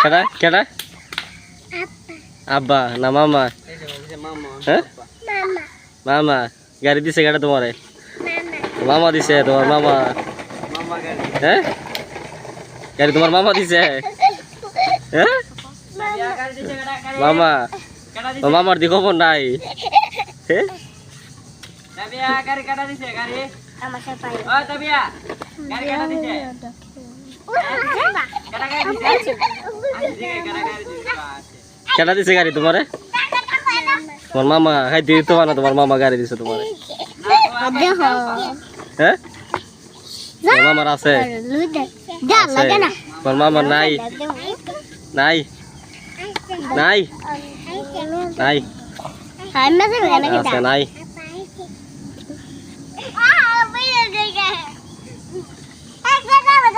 কেডা কেডা আব্বা না মামা হ্যাঁ মামা গাড়ি দিছে কেডা তোমারে মামা দিছে তোমার মামা হ্যাঁ গাড়ি তোমার মামা দিছে হ্যাঁ মামা মামার দি খবর নাই হ্যাঁ কেডা দিছে গাড়ি তোমারে তোমার মামা খাইতে দিতে না তোমার মামা গাড়ি দিছে তোমারে হ্যাঁ তোমার মামার আছে তোমার মামার নাই নাই নাই নাই আছে নাই